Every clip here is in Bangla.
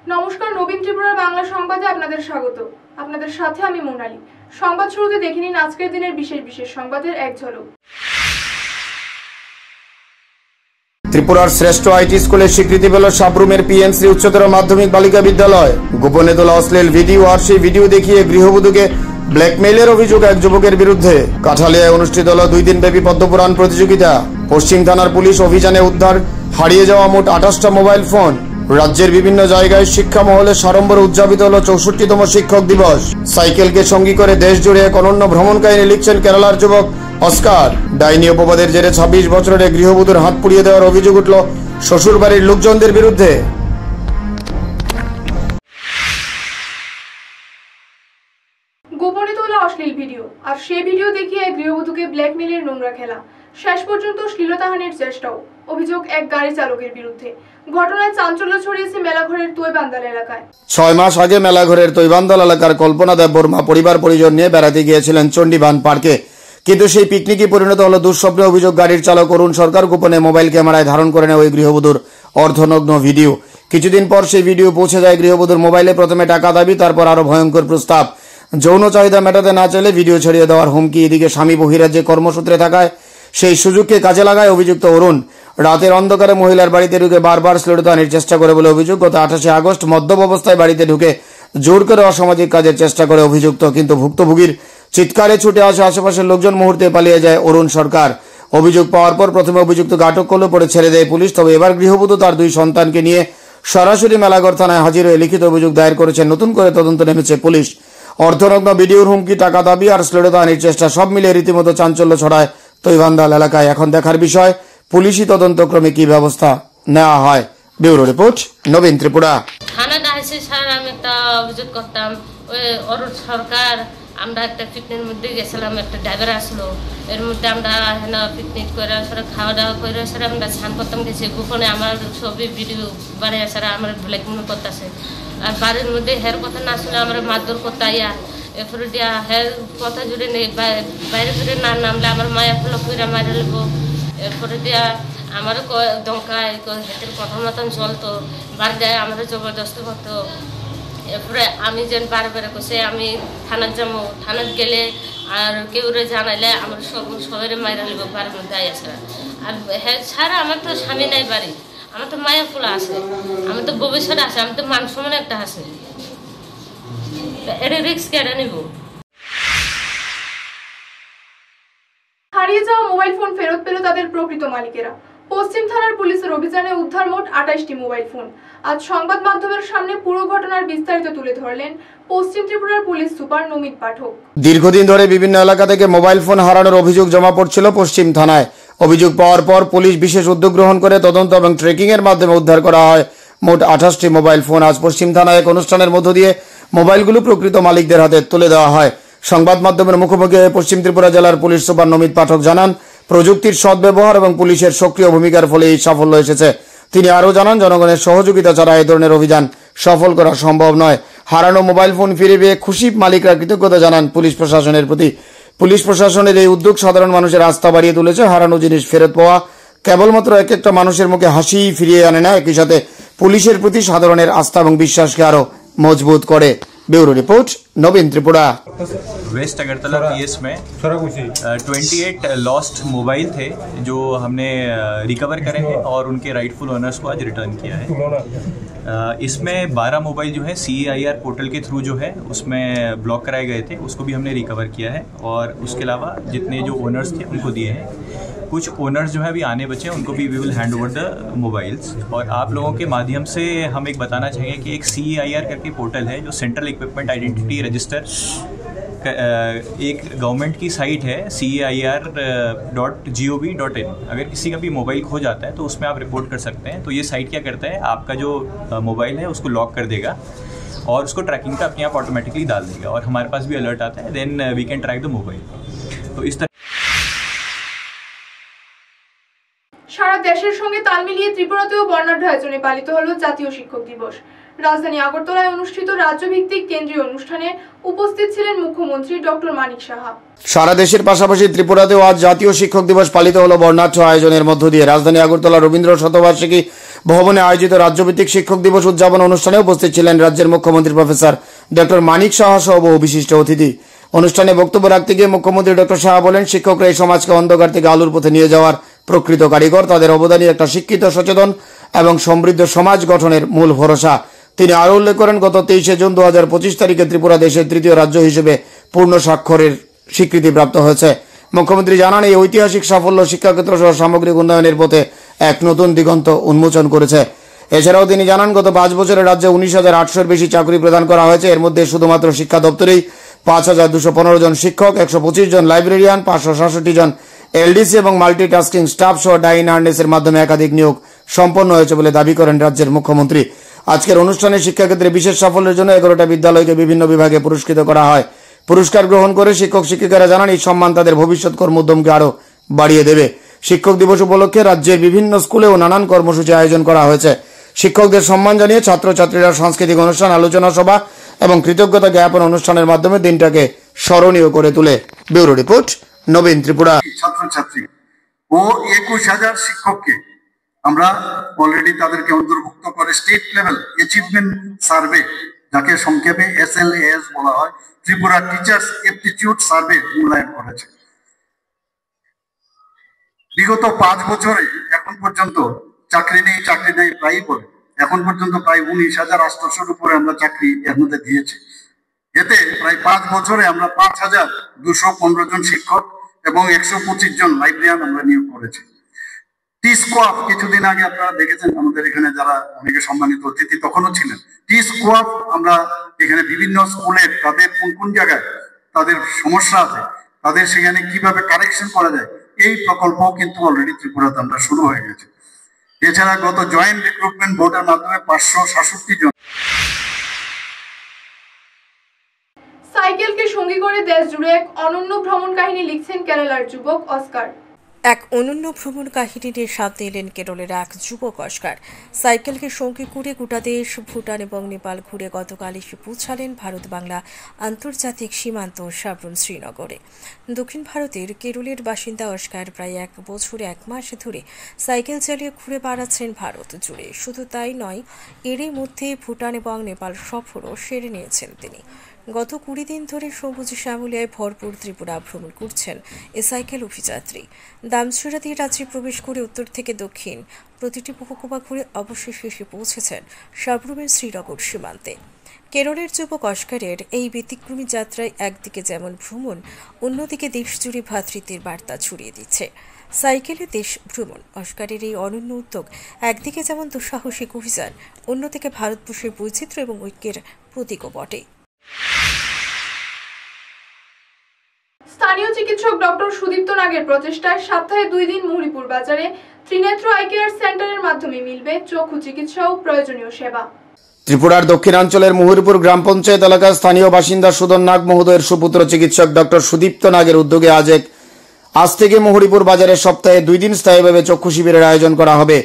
নমস্কার, নবীন ত্রিপুরার বাংলা সংবাদে আপনাদের স্বাগত। আপনাদের সাথে আমি মোনালি। সংবাদ শুরুতে দেখে নিন আজকের দিনের বিশেষ সংবাদের এক ঝলক। ত্রিপুরার শ্রেষ্ঠ আইটি স্কুলের স্বীকৃতি পেল সাবরুমের পিএমসি উচ্চতর মাধ্যমিক বালিকা বিদ্যালয়। গোপনে তোলা অশ্লীল ভিডিও আর সেই ভিডিও দেখিয়ে গৃহবধূকে ব্ল্যাকমেইলের অভিযোগ এক যুবকের বিরুদ্ধে। কাঠালিয়ায় অনুষ্ঠিত হল 2 দিনব্যাপী পদ্মপুরাণ প্রতিযোগিতা। পশ্চিম থানার পুলিশ অভিযানে উদ্ধার হারিয়ে যাওয়া মোট 28টা মোবাইল ফোন। রাজ্যের বিভিন্ন জায়গায় শিক্ষা মহলে সাড়ম্বরে উদযাপিত হল 64তম শিক্ষক দিবস। সাইকেলকে সঙ্গী করে দেশ জুড়ে এক অনন্য ভ্রমণ কাহিনী লিখছেন কেরালার যুবক অস্কার। ডাইনি অপবাদের জেরে 26 বছরের গৃহবধূর হাত পুড়িয়ে দেওয়ার অভিযোগ উঠল শ্বশুরবাড়ির লোকজনদের বিরুদ্ধে। গোপনে তোলা অশ্লীল ভিডিও আর সেই ভিডিও দেখিয়ে গৃহবধূকে ব্ল্যাকমেইলের নোংরা খেলা, শেষ পর্যন্ত শ্লীলতাহানির চেষ্টাও, অভিযোগ এক গাড়ি চালকের বিরুদ্ধে। ঘটনায় চাঞ্চল্য ছড়িয়েছে মেলাঘরের তৈবান্দাল এলাকায়। 6 মাস আগে মেলাঘরের তৈবান্দাল এলাকার কল্পনা দেব বর্মা পরিবার পরিজন নিয়ে বেড়াতে গিয়েছিলেন চণ্ডীবান পার্কে, কিন্তু সেই পিকনিকই পরিণত হলো দুঃস্বপ্নে। অভিযোগ গাড়ির চালক অরুণ সরকার গোপনে মোবাইল ক্যামেরায় ধারণ করে নেয় ওই গৃহবধূর অর্ধনগ্ন ভিডিও। কিছুদিন পর সেই ভিডিও পৌঁছে যায় গৃহবধূর মোবাইলে। প্রথমে টাকা দাবি, তারপর আরো ভয়ঙ্কর প্রস্তাব। যৌন চাহিদা মেটাতে না চাইলে ভিডিও ছড়িয়ে দেওয়ার হুমকি। এদিকে স্বামী বহিরাজ্যে কর্মসূত্রে থাকায় সেই সুযোগকে কাজে লাগায় অভিযুক্ত অরুণ। রাতের অন্ধকারে মহিলার বাড়িতে ঢুকে বারবার শ্লীলতাহানির চেষ্টা করে বলে অভিযোগ। গত 28 আগস্ট মদ্যপ অবস্থায় বাড়িতে ঢুকে জোর করে অসামাজিক কাজের চেষ্টা করে অভিযুক্ত, কিন্তু ভুক্তভোগীর চিৎকারে ছুটে আসে আশেপাশের লোকজন। মুহূর্তে পালিয়ে যায় অরুণ সরকার। অভিযোগ পাওয়ার পর প্রথমে অভিযুক্তকে আটক করলে পরে ছেড়ে দেয় পুলিশ। তবে এবার গৃহবধূ তার 2 সন্তানকে নিয়ে সরাসরি মেলাঘর থানায় হাজির হয়ে লিখিত অভিযোগ দায়ের করেছেন। নতুন করে তদন্ত নেমেছে পুলিশ। অর্ধনগ্ন ভিডিওর হুমকি, টাকা দাবি আর শ্লীলতাহানির চেষ্টা সব মিলিয়ে রীতিমতো চাঞ্চল্য ছড়ায় তৈবান্দাল এলাকায়। এখন দেখার বিষয় পুলিশি তদন্তক্রমে কি ব্যবস্থা নেওয়া হয়। ব্যুরো রিপোর্ট, নবীন ত্রিপুরা। থানাটা এসে স্যার আমি একটা অভিযোগ করতাম, ওই অরুণ সরকার আমরা একটা পিকনিকের মধ্যে গেছিলাম, একটা ড্রাইভার আসলো, এর মধ্যে আমরা পিকনিক করে স্যার খাওয়া দাওয়া করে স্যার আমরা স্নান করতাম গেছি। গোপনে আমার ছবি ভিডিও বানিয়ে স্যার আমার ব্ল্যাকমেল করতেছে। আর বাড়ির মধ্যে হের কথা না শুনে আমরা মারধর করতে আইয়া এরপরে দিয়া হের কথা জুড়ে নেই, বাইরে ফিরে না নামলে আমার মায়া ফুলো ফিরে মারে নেব। এরপরে দিয়া আমারও দমকায় হেতের কথা মতন চলতো, বার দেয় আমারও জবরদস্তি করতো। এরপরে আমি যেন বারে কষে আমি থানার যাবো, থানার গেলে আর কেউ জানাইলে আমার সবাই মাইরা নেব বাড়ির মধ্যে আইয়া ছাড়া। আর হ্যাঁ ছাড়া আমার তো স্বামী নাই বাড়ি, আমার তো মায়া ফুলা আছে, আমার তো ভবিষ্যৎ আছে, আমি তো মান সমান একটা আছে, এটা রিস্ক কেটে নিব। হারিয়ে যাওয়া মোবাইল ফোন ফেরত পেল তাদের প্রকৃত মালিকেরা। পশ্চিম থানার পুলিশের অভিযানে উদ্ধার মোট 28টি মোবাইল ফোন। আজ সংবাদ মাধ্যমের সামনে পুরো ঘটনার বিস্তারিত তুলে ধরলেন পশ্চিম ত্রিপুরার পুলিশ সুপার নমিত পাঠক। দীর্ঘদিন ধরে বিভিন্ন এলাকা থেকে মোবাইল ফোন হারানোর অভিযোগ জমা পড়ছিল পশ্চিম থানায়। অভিযোগ পাওয়ার পর পুলিশ বিশেষ উদ্যোগ গ্রহণ করে তদন্ত এবং ট্রেকিং এর মাধ্যমে উদ্ধার করা হয় মোট 28টি মোবাইল ফোন। আজ পশ্চিম থানায় এক অনুষ্ঠানের মধ্য দিয়ে মোবাইলগুলো প্রকৃত মালিকদের হাতে তুলে দেওয়া হয়। সংবাদ মাধ্যমের মুখোমুখি হয়ে পশ্চিম ত্রিপুরা জেলার পুলিশ সুপার নমিত পাঠক জানান, প্রযুক্তির সদ্ব্যবহার এবং পুলিশের সক্রিয় ভূমিকার ফলে এই সাফল্য এসেছে। তিনি আরও জানান, জনগণের সহযোগিতা ছাড়া এই ধরনের অভিযান সফল করা সম্ভব নয়। হারানো মোবাইল ফোন ফিরে পেয়ে খুশি মালিকরা কৃতজ্ঞতা জানান পুলিশ প্রশাসনের প্রতি। পুলিশ প্রশাসনের এই উদ্যোগ সাধারণ মানুষের আস্থা বাড়িয়ে তুলেছে। হারানো জিনিস ফেরত পাওয়া কেবলমাত্র একটা মানুষের মুখে হাসি ফিরিয়ে আনে না, একই সাথে পুলিশের প্রতি সাধারণের আস্থা এবং বিশ্বাসকে আরো মজবুত করে। ब्यूरो रिपोर्ट, नवीन त्रिपुरा। वेस्ट अगरतला पीएस में 28 लॉस्ट मोबाइल थे जो हमने रिकवर करे हैं और उनके राइटफुल ओनर्स को आज रिटर्न किया है। इसमें 12 मोबाइल जो है CEIR पोर्टल के थ्रू जो है उसमें ब्लॉक कराए गए थे, उसको भी हमने रिकवर किया है। और उसके अलावा जितने जो ओनर्स थे उनको दिए हैं। कुछ ओनर्स जो है अभी आने बचे हैं, उनको भी we will hand over the mobiles. और आप लोगों के माध्यम से हम एक बताना चाहेंगे कि एक CEIR करके पोर्टल है जो सेंट्रल इक्विपमेंट आइडेंटिटी रजिस्टर, एक गवर्नमेंट की साइट है CEIR.gov.in। अगर किसी का भी मोबाइल खो जाता है तो उसमें आप रिपोर्ट कर सकते हैं। तो ये साइट क्या करता है, आपका जो मोबाइल है उसको लॉक कर देगा और उसको ट्रैकिंग का अपने आप ऑटोमेटिकली डाल देगा और हमारे पास भी अलर्ट आता है, then we can track the mobile. तो इस तरह সারা দেশের সঙ্গে তাল মিলিয়ে ত্রিপুরাতেও বর্ণাঢ্য আয়োজনে পালিত হলো জাতীয় শিক্ষক দিবস। রাজধানী আগরতলায় অনুষ্ঠিত রাজ্যভিত্তিক কেন্দ্রীয় অনুষ্ঠানে উপস্থিত ছিলেন মুখ্যমন্ত্রী ডক্টর মানিক সাহা। সারা দেশের পাশাপাশি ত্রিপুরাতেও আজ জাতীয় শিক্ষক দিবস পালিত হলো বর্ণাঢ্য আয়োজনের মধ্য দিয়ে। রাজধানী আগরতলা রবীন্দ্র শতবার্ষিকী ভবনে আয়োজিত রাজ্যভিত্তিক শিক্ষক দিবস উদযাপন অনুষ্ঠানে উপস্থিত ছিলেন রাজ্যের মুখ্যমন্ত্রী প্রফেসর ডক্টর মানিক সাহা সহ বহু বিশিষ্ট অতিথি। অনুষ্ঠানে বক্তব্য রাখতে গিয়ে মুখ্যমন্ত্রী ডক্টর সাহা বলেন, শিক্ষকরা এই সমাজকে অন্ধকার থেকে আলোর পথে নিয়ে যাওয়ার প্রকৃত কারিগর। তাদের অবদানই একটা শিক্ষিত, সচেতন এবং সমৃদ্ধ সমাজ গঠনের মূল ভরসা। তিনি আরও উল্লেখ করেন, গত 23 জুন 2025 তারিখে ত্রিপুরা দেশের তৃতীয় রাজ্য হিসেবে পূর্ণ স্বাক্ষরের স্বীকৃতিপ্রাপ্ত হয়েছে। মুখ্যমন্ত্রী জানান, এই ঐতিহাসিক সাফল্য শিক্ষাক্ষেত্র সহ সামগ্রিক উন্নয়নের পথে এক নতুন দিগন্ত উন্মোচন করেছে। এছাড়াও তিনি জানান, গত 5 বছরে রাজ্যে 19,800-এর বেশি চাকরি প্রদান করা হয়েছে। এর মধ্যে শুধুমাত্র শিক্ষা দপ্তরেই 5,215 জন শিক্ষক, 125 জন লাইব্রেরিয়ান, 567 জন এলডিসি এবং মাল্টিটাস্কিং স্টাফ সহ ডাইন হার্নেসের মাধ্যমে একাধিক নিয়োগ সম্পন্ন হয়েছে বলে দাবি করেন রাজ্যের মুখ্যমন্ত্রী। আজকের অনুষ্ঠানে শিক্ষাক্ষেত্রে বিশেষ সাফল্যের জন্য 11টা বিদ্যালয়কে বিভিন্ন বিভাগে পুরস্কৃত করা হয়। পুরস্কার গ্রহণ করে শিক্ষক শিক্ষিকারা জানান, এই সম্মান তাদের ভবিষ্যৎ কর্মোদ্যমকে আরও বাড়িয়ে দেবে। শিক্ষক দিবস উপলক্ষে রাজ্যের বিভিন্ন স্কুলেও নানান কর্মসূচি আয়োজন করা হয়েছে। শিক্ষকদের সম্মান জানিয়ে ছাত্রছাত্রীরা সাংস্কৃতিক অনুষ্ঠান, আলোচনা সভা এবং কৃতজ্ঞতা জ্ঞাপন অনুষ্ঠানের মাধ্যমে দিনটাকে স্মরণীয় করে তোলে। ব্যুরো রিপোর্ট, নবীন ত্রিপুরা। ছাত্রছাত্রী ও 21,000 শিক্ষককে আমরা অলরেডি তাদেরকে অন্তর্ভুক্ত করে স্টেট লেভেল অ্যাচিভমেন্ট সার্ভে, যাকে সংক্ষেপে SLAS বলা হয়, ত্রিপুরা টিচার্স অ্যাপটিটিউড সার্ভে মূল্যায়ন করেছে। বিগত 5 বছরে এখন পর্যন্ত চাকরি নেই প্রায়ই বলে, এখন পর্যন্ত প্রায় 19,800-এর উপরে আমরা চাকরি এর মধ্যে দিয়েছি। এতে প্রায় 5 বছরে আমরা 5,215 জন শিক্ষক এবং 125 জন লাইব্রেরিয়ান আমরা নিয়োগ করেছি। টি-স্কোয়াপ কিছুদিন আগে আপনারা দেখেছেন, আমাদের এখানে যারা অনেকে সম্মানিত অতিথি তখনও ছিলেন। টি-স্কোয়াপ আমরা এখানে বিভিন্ন স্কুলের তাদের কোন জায়গায় তাদের সমস্যা আছে, তাদের সেখানে কিভাবে কারেকশন করা যায়, এই প্রকল্পও কিন্তু অলরেডি ত্রিপুরাতে আমরা শুরু হয়ে গেছে। এছাড়া গত জয়েন্ট রিক্রুটমেন্ট বোর্ডের মাধ্যমে 567 জন। সাইকেলকে সঙ্গী করে দেশ জুড়ে এক অনন্য ভ্রমণ কাহিনী লিখছেন কেরালার যুবক অস্কার। এক অনন্য ভ্রমণ কাহিনী নিয়ে সামনে এলেন কেরলের এক যুবক অস্কার। সাইকেলকে সঙ্গী করে গোটা দেশ, ভুটান এবং নেপাল ঘুরে গতকাল এসে পৌঁছালেন ভারত বাংলা আন্তর্জাতিক সীমান্ত সাবরুম শ্রীনগরে। দক্ষিণ ভারতের কেরলের বাসিন্দা অস্কার প্রায় 1 বছর 1 মাস ধরে সাইকেল চালিয়ে ঘুরে বেড়াচ্ছেন ভারত জুড়ে। শুধু তাই নয়, এরই মধ্যে ভুটান এবং নেপাল সফরও সেরে নিয়েছেন তিনি। গত 20 দিন ধরে সবুজ শ্যামলিয়ায় ভরপুর ত্রিপুরা ভ্রমণ করছেন এ সাইকেল অভিযাত্রী। দামচূড়া দিয়ে রাজ্যে প্রবেশ করে উত্তর থেকে দক্ষিণ প্রতিটি মহকুমা ঘুরে অবশেষে এসে পৌঁছেছেন সাবরুমের শ্রীনগর সীমান্তে। কেরলের যুবক অস্কারের এই ব্যতিক্রমী যাত্রায় একদিকে যেমন ভ্রমণ, অন্যদিকে দেশজুড়ে ভ্রাতৃত্বের বার্তা ছড়িয়ে দিচ্ছে। সাইকেলে দেশ ভ্রমণ অস্কারের এই অনন্য উদ্যোগ একদিকে যেমন দুঃসাহসিক অভিযান, অন্যদিকে ভারতবর্ষের বৈচিত্র্য এবং ঐক্যের প্রতীকও বটে। স্থানীয় চিকিৎসক ডক্টর সুদীপ্ত নাগের প্রচেষ্টায় সপ্তাহে 2 দিন মুহুরীপুর বাজারে ত্রিনেত্র আই কেয়ার সেন্টারের মাধ্যমে মিলবে চক্ষু চিকিৎসা ও প্রয়োজনীয় সেবা। ত্রিপুরার দক্ষিণাঞ্চলের মুহুরীপুর গ্রাম পঞ্চায়েত এলাকার স্থানীয় বাসিন্দা সুদন নাগ মহোদয়ের সুপুত্র চিকিৎসক ডক্টর সুদীপ্ত নাগের উদ্যোগে আজ থেকে মুহুরীপুর বাজারে সপ্তাহে 2 দিন স্থায়ীভাবে চক্ষু শিবিরের আয়োজন করা হবে।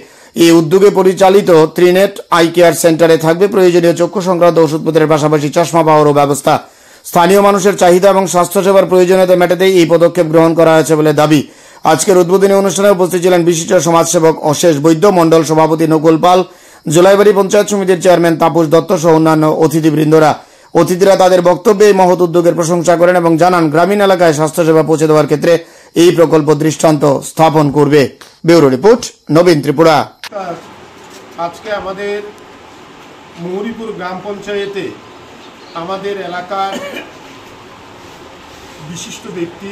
এই উদ্যোগে পরিচালিত ত্রিনেট আই কেয়ার সেন্টারে থাকবে প্রয়োজনীয় চক্ষু সংক্রান্ত ওষুধপত্রের পাশাপাশি চশমা পাওয়ারও ব্যবস্থা। স্থানীয় মানুষের চাহিদা এবং স্বাস্থ্যসেবার প্রয়োজনীয়তা মেটাতেই এই পদক্ষেপ গ্রহণ করা হয়েছে বলে দাবি। আজকের উদ্বোধনী অনুষ্ঠানে উপস্থিত ছিলেন বিশিষ্ট সমাজসেবক অশেষ বৈদ্য, মণ্ডল সভাপতি নকুল পাল, জোলাইবাড়ি পঞ্চায়েত সমিতির চেয়ারম্যান তাপস দত্ত সহ অন্যান্য অতিথিবৃন্দরা। অতিথিরা তাদের বক্তব্যে এই মহৎ উদ্যোগের প্রশংসা করেন এবং জানান, গ্রামীণ এলাকায় স্বাস্থ্যসেবা পৌঁছে দেওয়ার ক্ষেত্রে এই প্রকল্প দৃষ্টান্ত স্থাপন করবে। ব্যুরো রিপোর্ট, নবীন ত্রিপুরা। আজকে আমাদের মুহুরীপুর গ্রাম পঞ্চায়েতে আমাদের এলাকার বিশিষ্ট ব্যক্তি,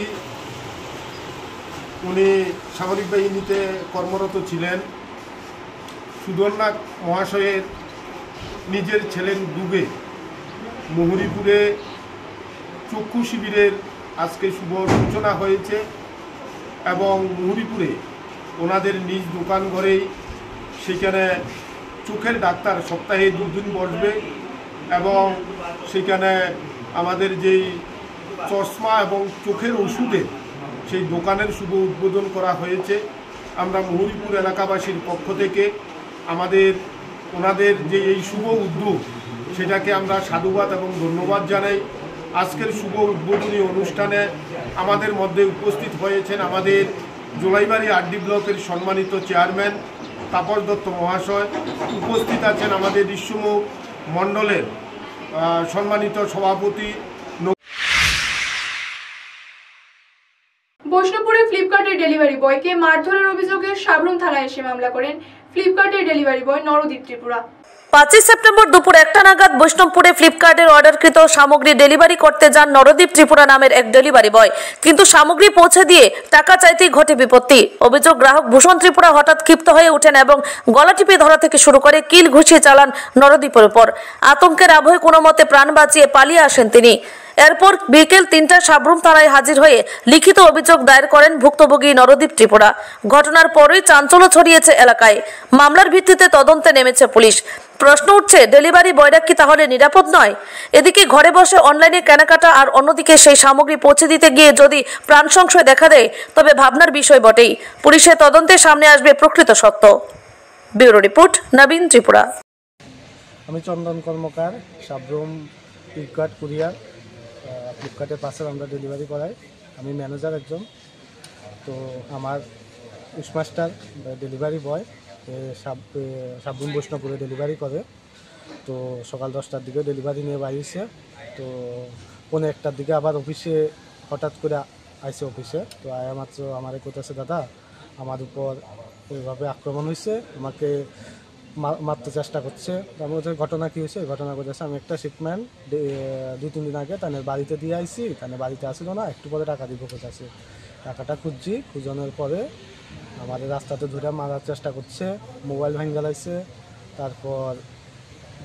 উনি সামরিক বাহিনীতে কর্মরত ছিলেন, সুদন নাগ মহাশয়ের নিজের ছেলের উদ্যোগে মুহুরীপুরে চক্ষু শিবিরের আজকে শুভ সূচনা হয়েছে এবং মুহুরীপুরে ওনাদের নিজ দোকান ঘরেই সেখানে চোখের ডাক্তার সপ্তাহে 2 দিন বসবে এবং সেখানে আমাদের যেই চশমা এবং চোখের ওষুধের সেই দোকানের শুভ উদ্বোধন করা হয়েছে। আমরা মুহুরীপুর এলাকাবাসীর পক্ষ থেকে ওনাদের যে এই শুভ উদ্যোগ সেটাকে আমরা সাধুবাদ এবং ধন্যবাদ জানাই। আজকের শুভ উদ্বোধনী অনুষ্ঠানে আমাদের মধ্যে উপস্থিত হয়েছেন আমাদের জোলাইবাড়ি আরডি ব্লকের সম্মানিত চেয়ারম্যান তাপস দত্ত মহাশয়, উপস্থিত আছেন আমাদের ঋষ্যমুখ মণ্ডলের সম্মানিত সভাপতি। বৈষ্ণবপুরে ফ্লিপকার্টের ডেলিভারি বয়কে মারধরের অভিযোগে সাবরুম থানায় এসে মামলা করেন ফ্লিপকার্টের ডেলিভারি বয় নরদীপ ত্রিপুরা। 5 সেপ্টেম্বর দুপুর 1টা নাগাদ বৈষ্ণবপুরে ফ্লিপকার্টের অর্ডারকৃত সামগ্রী ডেলিভারি করতে যান নরদীপ ত্রিপুরা নামের এক ডেলিভারি বয়, কিন্তু সামগ্রী পৌঁছে দিয়ে টাকা চাইতেই ঘটে বিপত্তি। অভিযোগ, গ্রাহক ভূষণ ত্রিপুরা হঠাৎ ক্ষিপ্ত হয়ে ওঠেন এবং গলা টিপে ধরা থেকে শুরু করে কিল ঘুষিয়ে চালান নরদীপের উপর। আতঙ্কের আবহে কোনো মতে প্রাণ বাঁচিয়ে পালিয়ে আসেন তিনি। এরপর বিকেল 3টায় সাবরুম থানায় হাজির হয়ে লিখিত অভিযোগ দায়ের করেন ভুক্তভোগী নরদীপ ত্রিপুরা। ঘটনার পরই চাঞ্চল্য ছড়িয়েছে এলাকায়। মামলার ভিত্তিতে তদন্তে নেমেছে পুলিশ। প্রশ্ন উঠছে, ডেলিভারি বয়রা কি তাহলে নিরাপদ নয়? এদিকে ঘরে বসে অনলাইনে কেনাকাটা আর অন্যদিকে সেই সামগ্রী পৌঁছে দিতে গিয়ে যদি প্রাণ সংশয় দেখা দেয় তবে ভাবনার বিষয় বটেই। পুলিশের তদন্তে সামনে আসবে প্রকৃত সত্য। ব্যুরো রিপোর্ট, নবীন ত্রিপুরা। আমি চন্দন কর্মকার, সাবরুম ফ্লিপকার্ট কুরিয়ার। ফ্লিপকার্টের পাশে আমরা ডেলিভারি করাই। আমি ম্যানেজার একজন। তো আমার উসমাস্টার ডেলিভারি বয় সাবরুম বৈষ্ণবপুরে ডেলিভারি করে। তো সকাল 10টার দিকে ডেলিভারি নিয়ে বাড়িয়েছে। তো 1:15টার দিকে আবার অফিসে হঠাৎ করে আইসে অফিসে। তো আয়া মাত্র আমার কোথাছে, দাদা আমার উপর ওইভাবে আক্রমণ হয়েছে, আমাকে মারতে চেষ্টা করছে। আমি ওদের ঘটনা কী হয়েছে ঘটনা করতেছে, আমি একটা শিপমেন্ট 2-3 দিন আগে তাদের বাড়িতে দিয়ে আইসি, তাদের বাড়িতে আসিল না, একটু পরে টাকা দিব কোথাছে। টাকাটা খুঁজানোর পরে আমাদের রাস্তাতে ধরে মারার চেষ্টা করছে, মোবাইল ভাঙ গেলাইছে, তারপর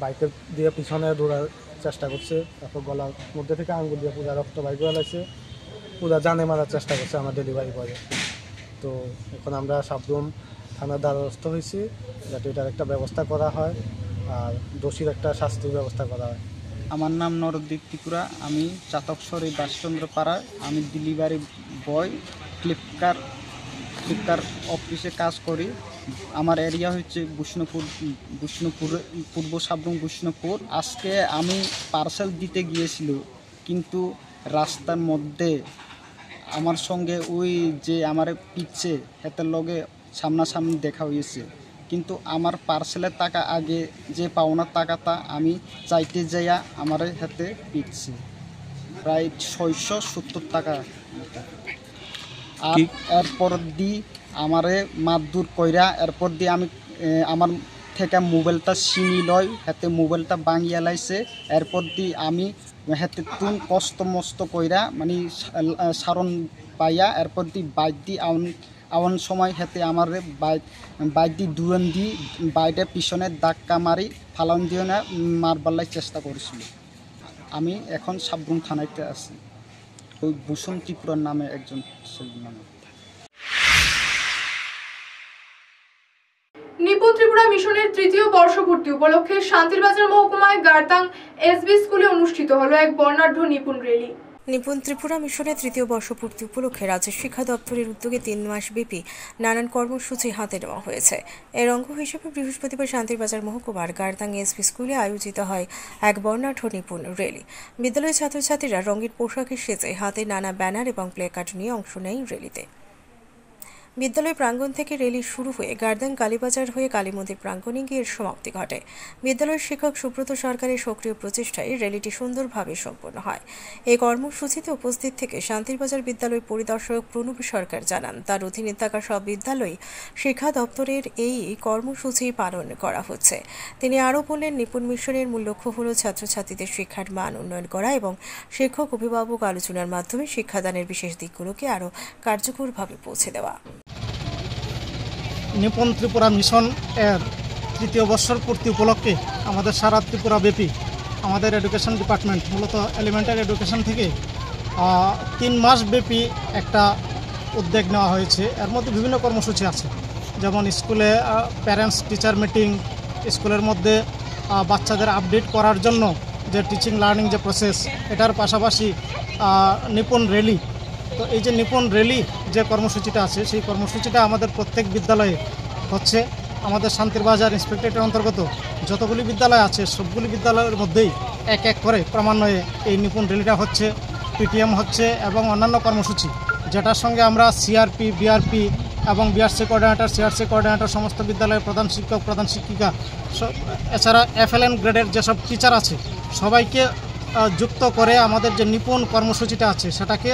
বাইকে দিয়ে পিছনে দৌড়ার চেষ্টা করছে, তারপর গলার মধ্যে থেকে আঙ্গুল দিয়ে পুরা রক্ত বাইক গেলাইছে, পুরা জানে মারার চেষ্টা করছে আমার ডেলিভারি বয়ে। তো এখন আমরা সাবরুম থানার দ্বারস্থ হয়েছি যাতে এটার একটা ব্যবস্থা করা হয় আর দোষীর একটা শাস্তির ব্যবস্থা করা হয়। আমার নাম নরদীপ ত্রিপুরা, আমি চাতকসরি বাসচন্দ্র পাড়ায় আমি ডেলিভারি বয় ফ্লিপকার্ট অফিসে কাজ করি। আমার এরিয়া হচ্ছে বিষ্ণুপুর পূর্ব সাবরুম বিষ্ণুপুর। আজকে আমি পার্সেল দিতে গিয়েছিল, কিন্তু রাস্তার মধ্যে আমার সঙ্গে ওই যে আমার পিচ্ছে হাতের লগে সামনাসামনি দেখা হয়েছে, কিন্তু আমার পার্সেলের টাকা আগে যে পাওনার টাকাটা আমি চাইতে যাইয়া আমার হাতে পিচ্ছে প্রায় 670 টাকা। আর এরপর দি আমারে মারধর কইরা এরপর দিয়ে আমি আমার থেকে মোবাইলটা ছিনি লয়, হাতে মোবাইলটা ভাঙিয়া লাইছে। এরপর দিয়ে আমি হাতে তুন কষ্ট মস্ত কইরা মানে সারণ পাইয়া এরপর দিয়ে বাইক দিয়ে আওয়ান সময় হাতে আমার বাইক দিয়ে দুয়ান দিয়ে বাইরে পিছনে ধাক্কা মারি ফালান দিয়ে না মারবার চেষ্টা করেছিল। আমি এখন সাবরুম থানাতে আছি। ওই ভূষণ ত্রিপুরার নামে একজন নামে। নিপুণ ত্রিপুরা মিশনের 3য় বর্ষপূর্তি উপলক্ষে শান্তিরবাজার মহকুমায় গার্তাং এসবি স্কুলে অনুষ্ঠিত হলো এক বর্ণাঢ্য নিপুণ র্যালি। নিপুণ ত্রিপুরা মিশনের 3য় বর্ষপূর্তি উপলক্ষে রাজ্য শিক্ষা দপ্তরের উদ্যোগে 3 মাস ব্যাপী নানান কর্মসূচি হাতে নেওয়া হয়েছে। এর অঙ্গ হিসেবে বৃহস্পতিবার শান্তিরবাজার মহকুমার গার্তাং এসবি স্কুলে আয়োজিত হয় এক বর্ণাঢ্য নিপুণ র্যালি। বিদ্যালয়ের ছাত্রছাত্রীরা রঙিন পোশাকে সেজে হাতে নানা ব্যানার এবং প্লেকার্ড নিয়ে অংশ নেয় র্যালিতে। বিদ্যালয় প্রাঙ্গণ থেকে র্যালি শুরু হয়ে গার্দাং কালীবাজার হয়ে কালী মন্দির প্রাঙ্গণে গিয়ে সমাপ্তি ঘটে। বিদ্যালয়ের শিক্ষক সুব্রত সরকারের সক্রিয় প্রচেষ্টায় র্যালিটি সুন্দরভাবে সম্পন্ন হয়। এই কর্মসূচিতে উপস্থিত থেকে শান্তিরবাজার বিদ্যালয় পরিদর্শক প্রণব সরকার জানান, তার অধীনে থাকা সব বিদ্যালয় শিক্ষা দপ্তরের এই কর্মসূচি পালন করা হচ্ছে। তিনি আরও বললেন, নিপুণ মিশনের মূল লক্ষ্য হল ছাত্রছাত্রীদের শিক্ষার মান উন্নয়ন করা এবং শিক্ষক অভিভাবক আলোচনার মাধ্যমে শিক্ষাদানের বিশেষ দিকগুলোকে আরও কার্যকরভাবে পৌঁছে দেওয়া। নিপুণ ত্রিপুরা মিশন এর 3য় বর্ষর পূর্তি উপলক্ষে আমাদের সারা ত্রিপুরা ব্যাপী আমাদের এডুকেশন ডিপার্টমেন্ট মূলত এলিমেন্টারি এডুকেশন থেকে 3 মাস ব্যাপী একটা উদ্যোগ নেওয়া হয়েছে। এর মধ্যে বিভিন্ন কর্মসূচি আছে, যেমন স্কুলে প্যারেন্টস টিচার মিটিং, স্কুলের মধ্যে বাচ্চাদের আপডেট করার জন্য যে টিচিং লার্নিং যে প্রসেস, এটার পাশাপাশি নিপুণ র্যালি। তো এই যে নিপুণ র্যালি যে কর্মসূচিটা আছে, সেই কর্মসূচিটা আমাদের প্রত্যেক বিদ্যালয়ে হচ্ছে। আমাদের শান্তিরবাজার ইন্সপেক্টরেটের অন্তর্গত যতগুলি বিদ্যালয় আছে সবগুলি বিদ্যালয়ের মধ্যেই এক এক করে ক্রমান্বয়ে এই নিপুণ র্যালিটা হচ্ছে, পিটিএম হচ্ছে এবং অন্যান্য কর্মসূচি, যেটার সঙ্গে আমরা সিআরপি, বিআরপি এবং বিআরসি কোঅর্ডিনেটর, সিআরসি কোঅর্ডিনেটর, সমস্ত বিদ্যালয়ের প্রধান শিক্ষক, প্রধান শিক্ষিকা, এছাড়া FLN গ্রেডের যেসব টিচার আছে সবাইকে যুক্ত করে আমাদের যে নিপুণ কর্মসূচিটা আছে সেটাকে।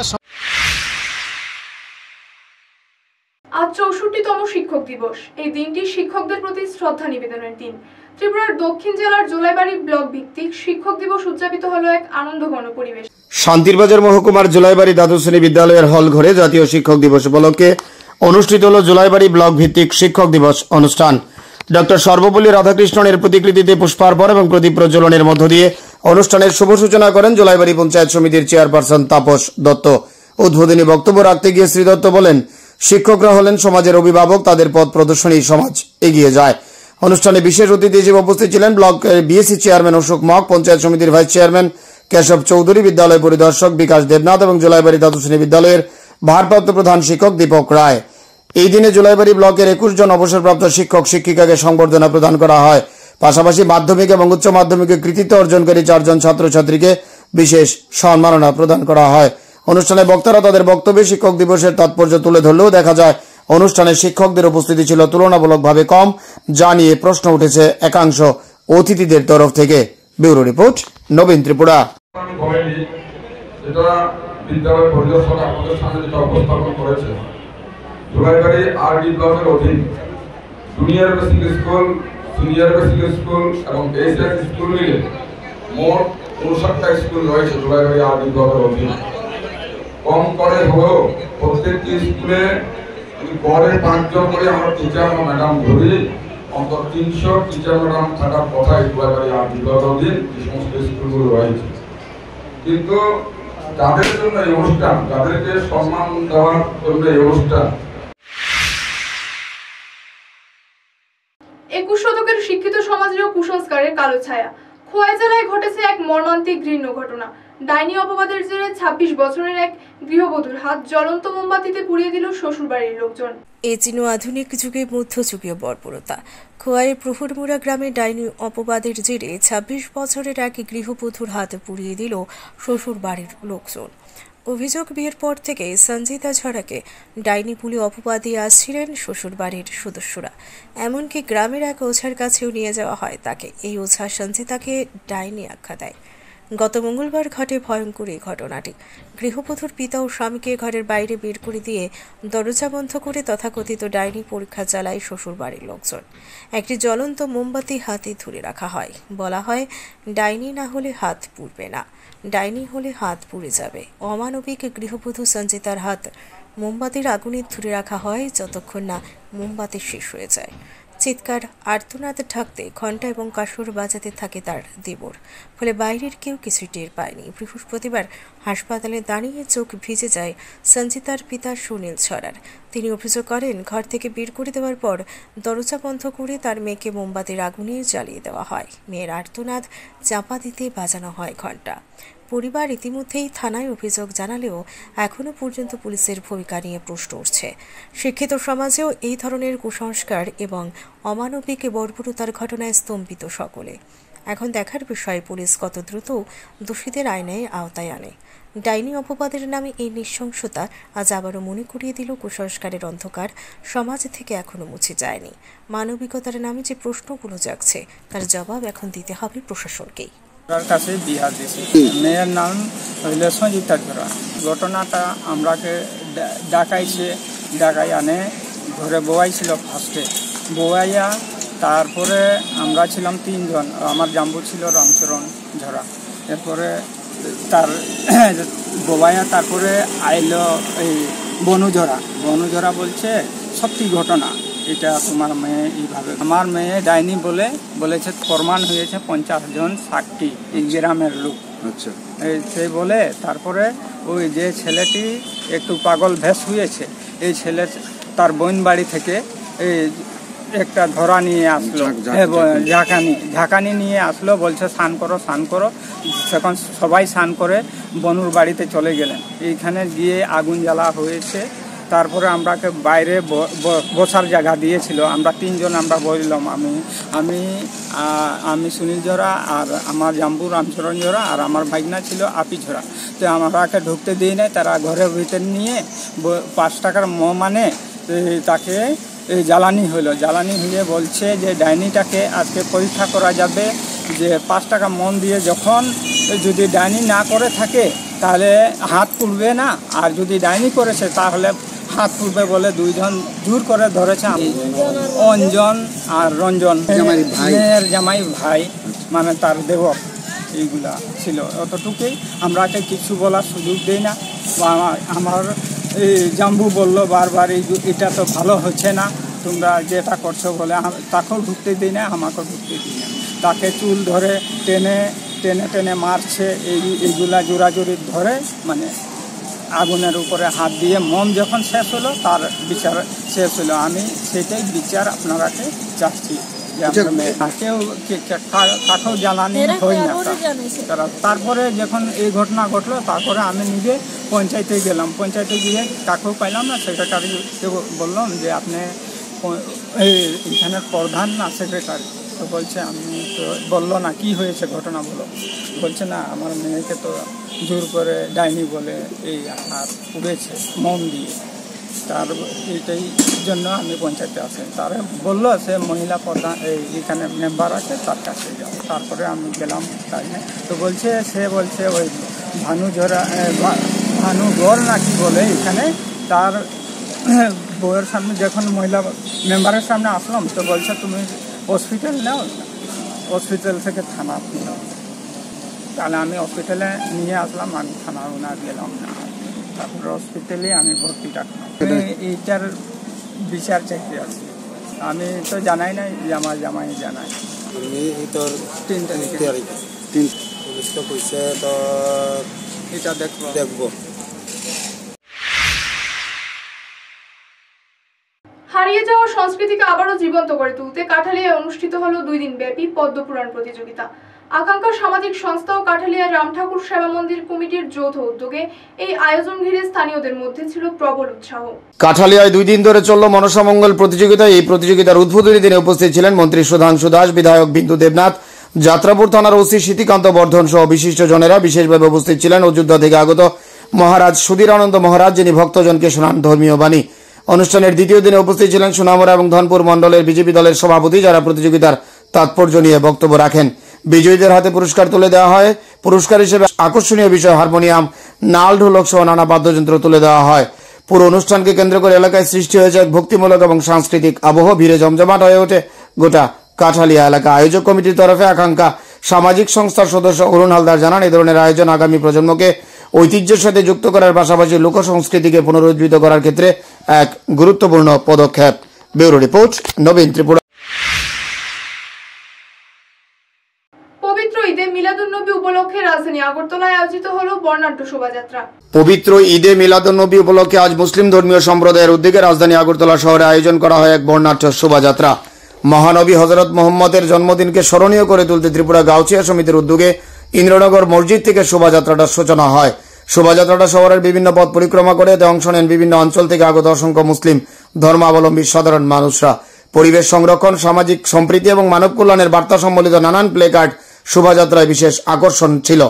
আজ 64তম শিক্ষক দিবস। এই দিনটি শিক্ষকদের প্রতি শ্রদ্ধা নিবেদনের দিন। ত্রিপুরার দক্ষিণ জেলার জোলাইবাড়ি ব্লক ভিত্তিক শিক্ষক দিবস উদযাপিত হলো এক আনন্দঘন পরিবেশ। শান্তিরবাজার মহকুমার জোলাইবাড়ি দ্বাদশ শ্রেণী বিদ্যালয়ের হল ঘরে জাতীয় শিক্ষক দিবস উপলক্ষে অনুষ্ঠিত হল জোলাইবাড়ি ব্লক ভিত্তিক শিক্ষক দিবস অনুষ্ঠান। ডক্টর সর্বপল্লী রাধাকৃষ্ণনের প্রতিকৃতিতে পুষ্পার্পণ এবং প্রদীপ প্রজ্বলনের মধ্য দিয়ে অনুষ্ঠানের শুভ সূচনা করেন জোলাইবাড়ি পঞ্চায়েত সমিতির চেয়ারপারসন তাপস দত্ত। উদ্বোধনী বক্তব্য রাখতে গিয়ে শ্রী দত্ত বলেন, শিক্ষকরা হলেন সমাজের অভিভাবক, তাদের পথ প্রদর্শনী সমাজ এগিয়ে যায়। অনুষ্ঠানে বিশেষ অতিথি হিসেবে উপস্থিত ছিলেন ব্লক বিএসসি চেয়ারম্যান অশোক মক, পঞ্চায়েত সমিতির ভাইস চেয়ারম্যান কেশব চৌধুরী, বিদ্যালয় পরিদর্শক বিকাশ দেবনাথ এবং জোলাইবাড়ি দ্বাদশ শ্রেণী বিদ্যালয়ের ভারপ্রাপ্ত প্রধান শিক্ষক দীপক রায়। এই দিনে জোলাইবাড়ি ব্লকের 21 জন অবসরপ্রাপ্ত শিক্ষক শিক্ষিকাকে সংবর্ধনা প্রদান করা হয়। পাশাপাশি মাধ্যমিক এবং উচ্চ মাধ্যমিকে কৃতিত্ব অর্জনকারী 4 জন ছাত্রছাত্রীকে বিশেষ সম্মাননা প্রদান করা হয়। অনুষ্ঠানে বক্তারা তাদের বক্তব্যে শিক্ষক দিবসের তাৎপর্য তুলে ধরলেও দেখা যায় অনুষ্ঠানে শিক্ষকদের উপস্থিতি ছিল তুলনামূলকভাবে কম, যা নিয়ে প্রশ্ন উঠেছে একাংশ অতিথিদের তরফ থেকে। ব্যুরো রিপোর্ট, নবীন ত্রিপুরা। বিদ্যালয় পরিদর্শক আপনাদের সামনে যেটা উপস্থাপন করেছে, জোলাইবাড়ি আরডি ব্লকের অধীন junior basic school, senior basic school এবং এইচএস স্কুল মিলে মোট 59টা স্কুল রয়েছে জোলাইবাড়ি আরডি ব্লকের অধীন। কম করে হলেও প্রত্যেকটি স্কুলে গড়ে 5 জন করে আমরা টিচার বা ম্যাডাম ধরি, অন্তত 300 টিচার ম্যাডাম থাকার কথা এই জোলাইবাড়ি আরডি ব্লকের অধীন যে সমস্ত স্কুলগুলো রয়েছে। কিন্তু যাদের জন্য এই অনুষ্ঠান, যাদেরকে সম্মান দেওয়ার জন্য এই অনুষ্ঠান, 21 শতকের শিক্ষিত সমাজেরও কুসংস্কারের কালো ছায়া। খোয়াই জেলায় ঘটেছে এক মর্মান্তিক ঘৃণ্য ঘটনা। ডাইনি অপবাদের জেরে 26 বছরের এক গৃহবধূর হাত জ্বলন্ত মোমবাতিতে পুড়িয়ে দিল শ্বশুরবাড়ির লোকজন। এ চিহ্ন আধুনিক যুগে মধ্যযুগীয় বর্বরতা। খোয়াইয়ের প্রহরমুড়া গ্রামে ডাইনি অপবাদের জেরে 26 বছরের এক গৃহবধূর হাত পুড়িয়ে দিল শ্বশুরবাড়ির লোকজন। অভিযোগ, বিয়ের পর থেকে সঞ্জিতা ঝরাকে ডাইনি বলে অপবাদ দিয়ে আসছিলেন শ্বশুরবাড়ির সদস্যরা। এমনকি গ্রামের এক ওঝার কাছেও নিয়ে যাওয়া হয় তাকে। এই ওঝা সঞ্জিতাকে ডাইনি আখ্যা দেয়। গত মঙ্গলবার ঘটে ভয়ঙ্কর এই ঘটনাটি। গৃহবধূর পিতা ও স্বামীকে ঘরের বাইরে বের করে দিয়ে দরজা বন্ধ করে তথাকথিত ডাইনি পরীক্ষা চালায় শ্বশুরবাড়ির লোকজন। একটি জ্বলন্ত মোমবাতি হাতে ধরে রাখা হয়। বলা হয়, ডাইনি না হলে হাত পুড়বে না, ডাইনি হলে হাত পুড়ে যাবে। অমানবিক গৃহবধূ সঞ্জিতার হাত মোমবাতির আগুনে ধরে রাখা হয় যতক্ষণ না মোমবাতি শেষ হয়ে যায়। চিৎকার আর্তনাদ ঢাকতে ঘণ্টা এবং কাসর বাজাতে থাকে তার দেবর। ফলে বাইরের কেউ কিছু টের পায়নি। বৃহস্পতিবার হাসপাতালে দাঁড়িয়ে চোখ ভিজে যায় সঞ্জিতার পিতা সুনীল ছড়ার। তিনি অভিযোগ করেন, ঘর থেকে বের করে দেওয়ার পর দরজা বন্ধ করে তার মেয়েকে মোমবাতির আগুনে জ্বালিয়ে দেওয়া হয়। মেয়ের আর্তনাদ চাপা দিতে বাজানো হয় ঘণ্টা। পরিবার ইতিমধ্যেই থানায় অভিযোগ জানালেও এখনও পর্যন্ত পুলিশের ভূমিকা নিয়ে প্রশ্ন উঠছে। শিক্ষিত সমাজেও এই ধরনের কুসংস্কার এবং অমানবিক বর্বরতার ঘটনায় স্তম্ভিত সকলে। এখন দেখার বিষয় পুলিশ কত দ্রুত দোষীদের আইনের আওতায় আনে। ডাইনি অপবাদের নামে এই নৃশংসতা আজ আবারও মনে করিয়ে দিল কুসংস্কারের অন্ধকার সমাজ থেকে এখনও মুছে যায়নি। মানবিকতার নামে যে প্রশ্নগুলো জাগছে তার জবাব এখন দিতে হবে প্রশাসনকেই। কাছে বিহার দিয়েছি। মেয়ের নাম হইল সঞ্জিতা ঝরা। ঘটনাটা আমরাকে ডাকাই আনে ঘরে বোয়াইছিল ফার্স্টে। বোয়াইয়া তারপরে আমরা ছিলাম 3 জন, আমার জাম্বু ছিল রামচরণ ঝরা। এরপরে তার বোয়াইয়া তারপরে আইলো এই বনুঝরা বলছে সত্যি ঘটনা, এটা তোমার মেয়ে এইভাবে। আমার মেয়ে ডাইনি বলেছে, প্রমাণ হয়েছে 50 জন সাক্ষী এই গ্রামের লোক। আচ্ছা, সে বলে তারপরে ওই যে ছেলেটি একটু পাগল ভেস হয়েছে, এই ছেলে তার বোন বাড়ি থেকে এই একটা ধরা নিয়ে আসলো, ঝাঁকানি নিয়ে আসলো, বলছে স্নান করো। তখন সবাই স্নান করে বনুর বাড়িতে চলে গেলেন। এইখানে গিয়ে আগুন জ্বালা হয়েছে। তারপরে আমরাকে বাইরে বসার জায়গা দিয়েছিল। আমরা 3 জন আমরা বললাম, আমি সুনীল ঝরা, আর আমার জাম্বু রামচরণ ঝরা, আর আমার ভাগনা ছিল আপি ঝরা। তো আমরাকে ঢুকতে দিই নাই। তারা ঘরের ভিতরে নিয়ে 5 টাকার মানে তাকে জ্বালানি হলো, জ্বালানি হয়ে বলছে যে ডাইনিটাকে আজকে পরীক্ষা করা যাবে, যে 5 টাকা মন দিয়ে যখন যদি ডাইনি না করে থাকে তাহলে হাত পুড়বে না, আর যদি ডাইনি করেছে তাহলে হাত পুড়বে বলে 2 জন জোর করে ধরেছে। অঞ্জন আর রঞ্জন, মেয়ের জামাই ভাই, মানে তার দেবর, এইগুলা ছিল। অতটুকুই, আমরাকে কিছু বলার সুযোগ দেই না। আমার এই জাম্বু বলল বারবার এটা তো ভালো হচ্ছে না, তোমরা যেটা করছো বলে, তাকেও ঢুকতে দিই না, আমাকেও ঢুকতে দিই না। তাকে চুল ধরে টেনে টেনে টেনে মারছে, এইগুলা জোরাজোরি ধরে, মানে আগুনের উপরে হাত দিয়ে। মম যখন শেষ হলো তার বিচার শেষ হলো। আমি সেটাই বিচার আপনারাকে চাচ্ছি, যে কেউ কাকেও জ্বালানি হয় না। তারপরে যখন এই ঘটনা ঘটলো, তারপরে আমি নিজে পঞ্চায়েতে গেলাম। পঞ্চায়েতে গিয়ে কাকেও পাইলাম না, সেক্রেটারিকে বললাম যে আপনি এইখানের প্রধান না সেক্রেটারি? তো বলছে আমি তো, বললো না কি হয়েছে ঘটনা বলো। বলছে না, আমার মেয়েকে তো জোর করে ডাইনি বলে এই হাত পুড়েছে মম দিয়ে। তার এইটাই জন্য আমি পঞ্চায়েতে আসি। তারা বললো সে মহিলা প্রধান এইখানে মেম্বার আছে, তার কাছে যাও। তারপরে আমি গেলাম তাই। তো বলছে, সে বলছে ওই ভানুগড় নাকি বলে এখানে, তার বউয়ের সামনে যখন মহিলা মেম্বারের সামনে আসলাম, তো বলছে তুমি হসপিটাল নাও, হসপিটাল থেকে থানা নাও। তাহলে আমি হসপিটালে নিয়ে আসলাম, আমি থানাও না গেলাম না। তারপরে হসপিটালে আমি ভর্তি রাখলাম। এইটার বিচার চাইতে আছি। আমি তো জানাই নাই, জামাই জানাই। 3 তারিখে এটা দেখবো। হারিয়ে যাওয়া সংস্কৃতিকে আবারও জীবন্ত করে তুলতে কাঠালিয়ায় অনুষ্ঠিত হলো 2 দিন ব্যাপী পদ্মপুরাণ প্রতিযোগিতা। আকাঙ্ক্ষা সামাজিক সংস্থা ও কাঠালিয়ার রামঠাকুর সেবা মন্দির কমিটির যৌথ উদ্যোগে এই আয়োজন ঘিরে স্থানীয়দের মধ্যে ছিল প্রবল উৎসাহ। কাঠালিয়ায় 2 দিন ধরে চলল মনসামঙ্গল প্রতিযোগিতা। এই প্রতিযোগিতার উদ্বোধনী দিনে উপস্থিত ছিলেন মন্ত্রী সুধাংশু দাস, বিধায়ক বিন্দু দেবনাথ, যাত্রাপুর থানার ওসি স্মৃতিকান্ত বর্ধন সহ বিশিষ্ট জনেরা। বিশেষভাবে উপস্থিত ছিলেন অযোধ্যা থেকে আগত মহারাজ সুধীর আনন্দ মহারাজ, যিনি ভক্তজনকে শোনান ধর্মীয় বাণী। অনুষ্ঠানের দ্বিতীয় দিনে উপস্থিত ছিলেন সোনামুড়া এবং ধনপুর মণ্ডলের বিজেপি দলের সভাপতি, যারা প্রতিযোগিতার তাৎপর্য নিয়ে বক্তব্য রাখেন। বিজয়ীদের হাতে পুরস্কার তুলে দেওয়া হয়। পুরস্কার হিসেবে আকর্ষণীয় বিষয় হারমোনিয়াম, নাল, ঢোলক সহ নানা বাদ্যযন্ত্র তুলে দেওয়া হয়। পুরো অনুষ্ঠানকে কেন্দ্র করে এলাকায় সৃষ্টি হয়েছে এক ভক্তিমূলক এবং সাংস্কৃতিক আবহ। ভিড়ে জমজমাট হয়ে ওঠে গোটা কাঠালিয়া এলাকা। আয়োজক কমিটির তরফে আকাঙ্ক্ষা সামাজিক সংস্থার সদস্য অরুণ হালদার জানান, এই ধরনের আয়োজন আগামী প্রজন্মকে ঐতিহ্যের সাথে যুক্ত করার পাশাপাশি লোক সংস্কৃতিকে পুনরুজ্জীবিত করার ক্ষেত্রে এক গুরুত্বপূর্ণ পদক্ষেপ। ব্যুরো রিপোর্ট, নবীন ত্রিপুরা। পবিত্র ঈদে মিলাদুন্নবী উপলক্ষে রাজধানী আগরতলায় আয়োজিত হলো বর্ণাঢ্য শোভাযাত্রা। পবিত্র ঈদে মিলাদুন্নবী উপলক্ষে আজ মুসলিম ধর্মীয় সম্প্রদায়ের উদ্যোগে রাজধানী আগরতলা শহরে আয়োজন করা হয় এক বর্ণাঢ্য শোভাযাত্রা। মহানবী হযরত মুহাম্মদের জন্মদিনকে স্মরণীয় করে তুলতে ত্রিপুরা গাউছিয়া সমিতির উদ্যোগে ইন্দ্রনগর মসজিদ থেকে শোভাযাত্রাটার সূচনা হয়। শোভাযাত্রাটা শহরের বিভিন্ন পথ পরিক্রমা করে এতে অংশ নেন বিভিন্ন অঞ্চল থেকে আগত অসংখ্য মুসলিম ধর্মাবলম্বী সাধারণ মানুষরা। পরিবেশ সংরক্ষণ, সামাজিক সম্প্রীতি এবং মানব কল্যাণের বার্তা সম্বলিত নানান প্লেকার্ড শোভাযাত্রায় বিশেষ আকর্ষণ ছিল।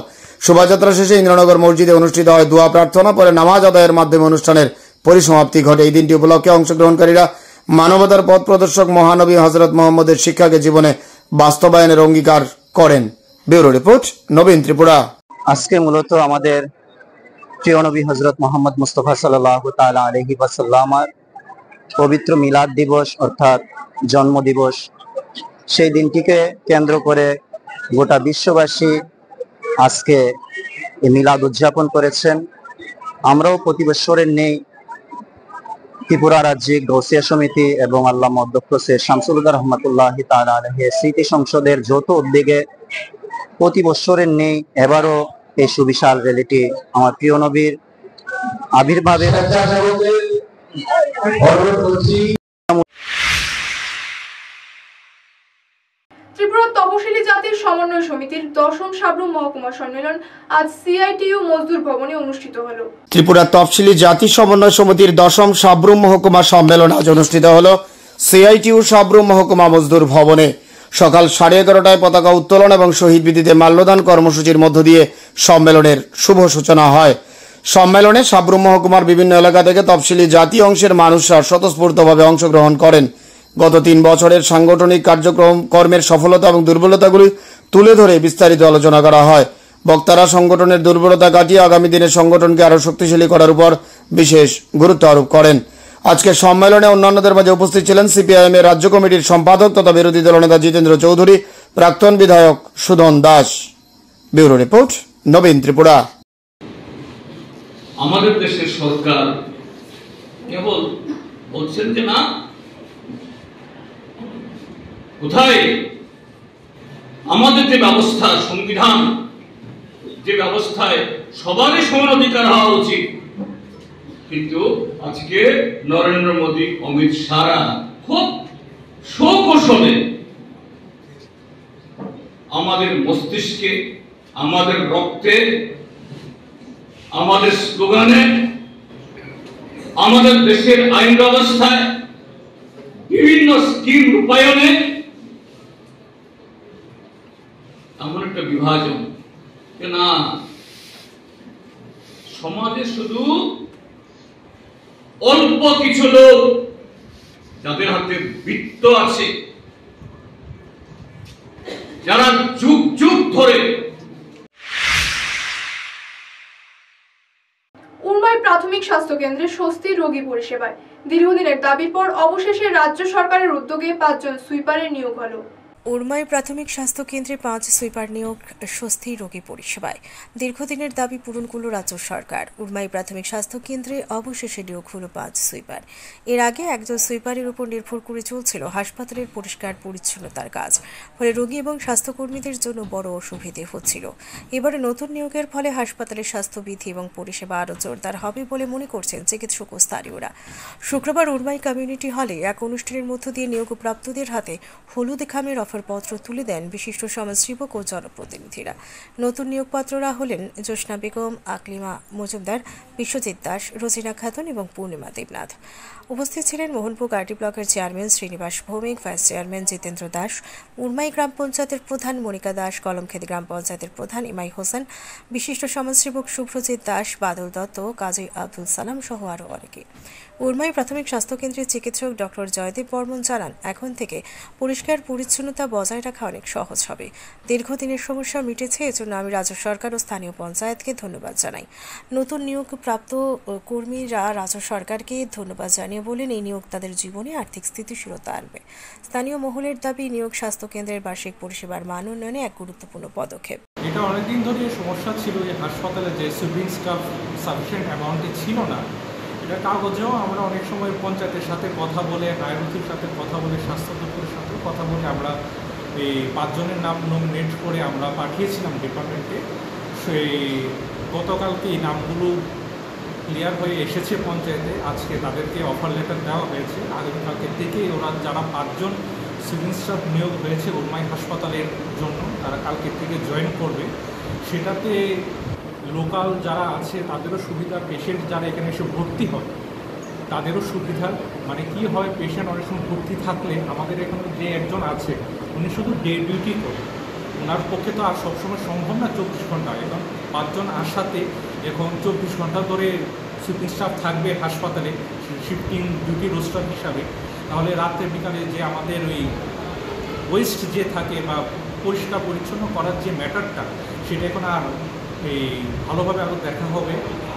শোভাযাত্রা শেষে ইন্দ্রনগর মসজিদে অনুষ্ঠিত হয় দোয়া প্রার্থনা, পরে নামাজ আদায়ের মাধ্যমে অনুষ্ঠানের পরিসমাপ্তি ঘটে। এই দিনটি উপলক্ষে অংশগ্রহণকারীরা মানবতার পথ প্রদর্শক মহানবী হযরত মুহাম্মদের শিক্ষাকে জীবনে বাস্তবায়নের অঙ্গীকার করেন। ব্যুরো রিপোর্ট, নবীন ত্রিপুরা। আজকে মূলত আমাদের প্রিয় নবী হযরত মুহাম্মদ মুস্তাফা সাল্লাল্লাহু তাআলা আলাইহি ওয়াসাল্লামের পবিত্র মিলাদ দিবস অর্থাৎ জন্ম দিবস। সেই দিনটিকে কেন্দ্র করে গোটা বিশ্ববাসী আজকে এই মিলাদ উদযাপন করেছেন। আমরাও প্রতি বছরের নেই ত্রিপুরা রাজ্যিক গাউছিয়া সমিতি এবং আল্লামা অধ্যক্ষ সৈয়দ শামসুল হুদা রহমাতুল্লাহি তাআলা আলাইহি স্মৃতি সংসদের যৌথ উদ্যোগে প্রতি বছরের নেই এবারও এই সুবিশাল র্যালিটি আমার প্রিয় নবীর আবির্ভাবে ত্রিপুরা তপশিলি জাতির সমন্বয় সমিতির 10ম সাবরুম মহকুমা সম্মেলন আজ সিআইটিইউ মজদুর ভবনে অনুষ্ঠিত হলো। ত্রিপুরা তপশিলি জাতি সমন্বয় সমিতির 10ম সাবরুম মহকুমা সম্মেলন আজ অনুষ্ঠিত হলো সিআইটিইউ সাবরুম মহকুমা মজদুর ভবনে। সকাল 11:30টায় পতাকা উত্তোলন এবং শহীদ বেদিতে মাল্যদান কর্মসূচির মধ্য দিয়ে সম্মেলনের শুভ সূচনা হয়। সম্মেলনে সাব্রুম মহকুমার বিভিন্ন এলাকা থেকে তফসিলি জাতি অংশের মানুষরা স্বতঃস্ফূর্তভাবে অংশগ্রহণ করেন। গত 3 বছরের সাংগঠনিক কর্মের সফলতা এবং দুর্বলতাগুলি তুলে ধরে বিস্তারিত আলোচনা করা হয়। বক্তারা সংগঠনের দুর্বলতা কাটিয়ে আগামী দিনে সংগঠনকে আরও শক্তিশালী করার উপর বিশেষ গুরুত্ব আরোপ করেন। আজকে সম্মেলনে অন্যান্যদের মাঝে উপস্থিত ছিলেন সিপিআইএম এর রাজ্য কমিটির সম্পাদক তথা বিরোধী দলনেতা জিতেন্দ্র চৌধুরী, প্রাক্তন বিধায়ক সুধন দাস। ব্যুরো রিপোর্ট, নবীন ত্রিপুরা। আমাদের দেশের সরকার কেবল বলছেন যে না, কোথায় আমাদের যে ব্যবস্থা, সংবিধান যে ব্যবস্থায় সবারই সমান অধিকার হওয়া উচিত, কিন্তু আজকে নরেন্দ্র মোদী, অমিত শাহরা খুব সুকৌশলে আমাদের মস্তিষ্কে, আমাদের রক্তে, আমাদের স্লোগানে, আমাদের দেশের আইন ব্যবস্থায়, বিভিন্ন স্কিম রূপায়ণে এমন একটা বিভাজন যে না, সমাজে শুধু অল্প কিছু লোক যাদের হাতে বৃত্ত আছে, যারা যুগ যুগ ধরে উরমাই প্রাথমিক স্বাস্থ্য কেন্দ্রে স্বস্তির রোগী পরিষেবায় দীর্ঘদিনের দাবির পর অবশেষে রাজ্য সরকারের উদ্যোগে 5 জন সুইপারের নিয়োগ হলো। উরমাই প্রাথমিক স্বাস্থ্য কেন্দ্রে 5 সুইপার নিয়োগ স্বস্তির রোগী পরিষেবায় দীর্ঘদিনের দাবি পূরণ করল রাজ্য সরকার। উরমাই প্রাথমিক স্বাস্থ্য কেন্দ্রে অবশেষে নিয়োগ হলো 5 সুইপার। এর আগে একজন সুইপারের উপর নির্ভর করে চলছিল হাসপাতালের পরিষ্কার পরিচ্ছন্নতার কাজ, ফলে রোগী এবং স্বাস্থ্যকর্মীদের জন্য বড় অসুবিধে হচ্ছিল। এবারে নতুন নিয়োগের ফলে হাসপাতালের স্বাস্থ্যবিধি এবং পরিষেবা আরও জোরদার হবে বলে মনে করছেন চিকিৎসক ও স্থানীয়রা। শুক্রবার উরমাই কমিউনিটি হলে এক অনুষ্ঠানের মধ্য দিয়ে নিয়োগপ্রাপ্তদের হাতে হলুদ খামের পত্র তুলে দেন বিশিষ্ট সমাজসেবক ও জনপ্রতিনিধিরা। নতুন নিয়োগপাত্ররা হলেন জ্যোৎস্না বেগম, আকলিমা মজুমদার, বিশ্বজিৎ দাস, রোজিনা খাতুন এবং পূর্ণিমা দেবনাথ। উপস্থিত ছিলেন মোহনপুর গার্ডি ব্লকের chairman Srinivas Bhowmik, vice chairman Jitendra Das, Urmai গ্রাম পঞ্চায়েতের প্রধান মনিকা দাস, কলমখেদি গ্রাম পঞ্চায়েতের প্রধান ইমাই হোসেন, বিশিষ্ট সমাজসেবক শুভ্রজিৎ দাস, বাদল দত্ত, কাজী আব্দুল সালাম সহ আরও অনেকে। উরমাই প্রাথমিক স্বাস্থ্যকেন্দ্রের চিকিৎসক ডক্টর জয়দেব বর্মন জানান, এখন থেকে পরিষ্কার পরিচ্ছন্নতা বজায় রাখা অনেক সহজ হবে। দীর্ঘদিনের সমস্যা মিটেছে, এজন্য আমি রাজ্য সরকার ও স্থানীয় পঞ্চায়েতকে ধন্যবাদ জানাই। নতুন নিয়োগপ্রাপ্ত কর্মীরা রাজ্য সরকারকে ধন্যবাদ জানিয়ে বলেন, এই নিয়োগ তাদের জীবনে আর্থিক স্থিতিশীলতা আনবে। স্থানীয় মহলের দাবি, নিয়োগ স্বাস্থ্যকেন্দ্রের বার্ষিক পরিষেবার মান উন্নয়নে এক গুরুত্বপূর্ণ পদক্ষেপ। এটা অনেকদিন ধরে সমস্যা ছিল যে হাসপাতালে যে সুইপিং স্টাফ সাফিসিয়েন্ট অ্যামাউন্টে ছিল না। এটা কাগজেও আমরা অনেক সময় পঞ্চায়েতের সাথে কথা বলে, নায়রতির সাথে কথা বলে, স্বাস্থ্য দপ্তরের সাথে কথা বলে আমরা এই 5 জনের নাম নমিনেট করে আমরা পাঠিয়েছিলাম ডিপার্টমেন্টে। সেই গতকালকে এই নামগুলো ক্লিয়ার হয়ে এসেছে পঞ্চায়েতে। আজকে তাদেরকে অফার লেটার দেওয়া হয়েছে। আগামীকালকে থেকে ওরা যারা 5 জন সিভিল স্টাফ নিয়োগ হয়েছে উরমাই হাসপাতালের জন্য, তারা কালকে থেকে জয়েন করবে। সেটাতে লোকাল যারা আছে তাদেরও সুবিধা, পেশেন্ট যারা এখানে এসে ভর্তি হয় তাদেরও সুবিধা। মানে কি হয়, পেশেন্ট অনেক সময় ভর্তি থাকলে আমাদের এখানে যে একজন আছে উনি শুধু ডে ডিউটি করে, ওনার পক্ষে তো আর সবসময় সম্ভব না 24 ঘন্টা। এখন 5 জন আসাতে এখন 24 ঘন্টা ধরে সুইপিং স্টাফ থাকবে হাসপাতালে শিফটিং ডিউটি রোস্টার হিসাবে। তাহলে রাতে বিকালে যে আমাদের ওই ওয়েস্ট যে থাকে বা পরিষ্কার পরিচ্ছন্ন করার যে ম্যাটারটা, সেটা এখন আর এই ভালোভাবে আরও দেখা হবে,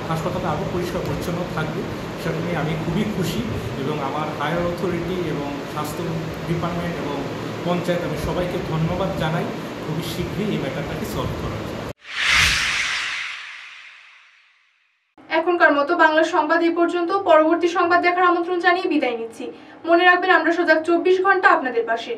হাসপাতালে আরও পরিষ্কার পরিচ্ছন্ন থাকবে। সেটা নিয়ে আমি খুবই খুশি এবং আমার হায়ার অথরিটি এবং স্বাস্থ্য ডিপার্টমেন্ট এবং পঞ্চায়েত, আমি সবাইকে ধন্যবাদ জানাই। খুবই শীঘ্রই এই ম্যাটারটাকে সলভ করা যায়। এখনকার মতো বাংলা সংবাদ এই পর্যন্ত। পরবর্তী সংবাদ দেখার আমন্ত্রণ জানিয়ে বিদায় নিচ্ছি। মনে রাখবেন, আমরা সজাগ 24 ঘন্টা আপনাদের পাশে।